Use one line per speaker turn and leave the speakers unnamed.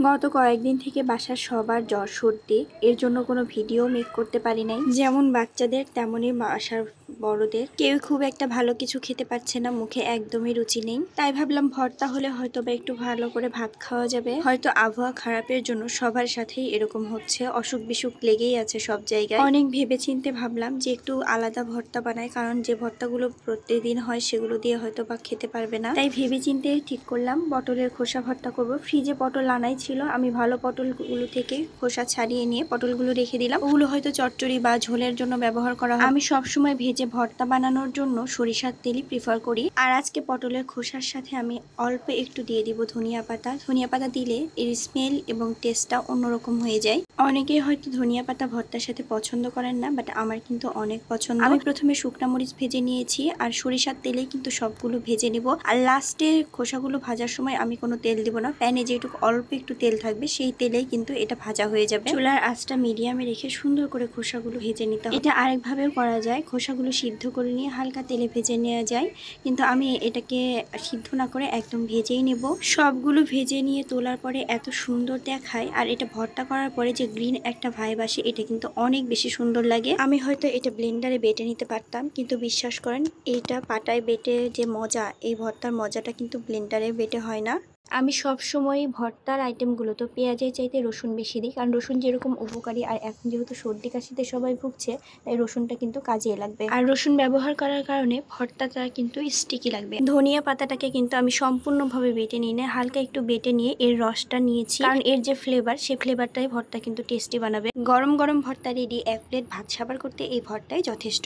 গত কয়েকদিন থেকে বাসার সবার জ্বর সর্দি, এর জন্য কোনো ভিডিও মেক করতে পারি নাই। যেমন বাচ্চাদের তেমনই বাসার বড়দের কেউ খুব একটা ভালো কিছু খেতে পারছে না, মুখে একদমই রুচি নেই। তাই ভাবলাম ভর্তা হলে হয়তো বা একটু ভালো করে ভাত খাওয়া যাবে। হয়তো আবহাওয়া খারাপের জন্য সবার সাথেই এরকম হচ্ছে, অসুখ বিসুখ লেগেই আছে সব জায়গায়। অনেক ভেবেচিন্তে ভাবলাম যে একটু আলাদা ভর্তা বানাই, কারণ যে ভর্তাগুলো প্রতিদিন হয় সেগুলো দিয়ে হয়তো বা খেতে পারবে না। তাই ভেবেচিন্তে ঠিক করলাম পটলের খোসা ভর্তা করব। ফ্রিজে পটল আনাই ছিল, আমি ভালো পটলগুলো থেকে খোসা ছাড়িয়ে নিয়ে পটলগুলো রেখে দিলাম। ওগুলো হয়তো চচ্চড়ি বা ঝোলের জন্য ব্যবহার করা হবে। আমি সবসময় ভেজে ভর্তা বানানোর জন্য সরিষার তেলই প্রিফার করি। আর আজকে পটলের খোসার সাথে আমি অল্প একটু দিয়ে দিব ধনিয়া পাতা। ধনিয়া পাতা দিলে এর স্মেল এবং টেস্টটা অন্যরকম হয়ে যায়। অনেকেই হয়তো ধনিয়া পাতা ভর্তার সাথে পছন্দ করেন না, বাট আমার কিন্তু অনেক পছন্দ। আমি প্রথমে শুকনা মরিচ ভেজে নিয়েছি আর সরিষার তেলেই কিন্তু সবগুলো ভেজে নিব। আর লাস্টে খোসাগুলো ভাজার সময় আমি কোনো তেল দিব না, প্যানে যেটুকু অল্প একটু তেল থাকবে সেই তেলেই কিন্তু এটা ভাজা হয়ে যাবে। চুলার আঁচটা মিডিয়ামে রেখে সুন্দর করে খোসাগুলো ভেজে নিতে হবে। এটা আরেকভাবেও করা যায়, খোসাগুলো সিদ্ধ করে নিয়ে হালকা তেলে ভেজে নেওয়া যায়, কিন্তু আমি এটাকে সিদ্ধ না করে একদম ভেজেই নেব। সবগুলো ভেজে নিয়ে তোলার পরে এত সুন্দর দেখায়, আর এটা ভর্তা করার পরে যে গ্রিন একটা ভাইব আসে, এটা কিন্তু অনেক বেশি সুন্দর লাগে। আমি হয়তো এটা ব্লেন্ডারে বেটে নিতে পারতাম, কিন্তু বিশ্বাস করেন এইটা পাটায় বেটে যে মজা, এই ভর্তার মজাটা কিন্তু ব্লেন্ডারে বেটে হয় না। আমি সব সময় ভর্তার আইটেমগুলো তো পেঁয়াজের চাইতে রসুন বেশি দিই, কারণ রসুন যেরকম উপকারী, আর এখন যেহেতু সর্দি কাশিতে সবাই ভুগছে, তাই রসুনটা কিন্তু কাজে লাগবে। আর রসুন ব্যবহার করার কারণে ভর্তাটা কিন্তু স্টিকি লাগবে। ধনিয়া পাতাটাকে কিন্তু আমি সম্পূর্ণভাবে বেটে নিই না, হালকা একটু বেটে নিয়ে এর রসটা নিয়েছি, কারণ এর যে ফ্লেভার, সেই ফ্লেভারটাই ভর্তা কিন্তু টেস্টি বানাবে। গরম গরম ভর্তা রেডি। এক প্লেট ভাত সাবার করতে এই ভর্তাই যথেষ্ট।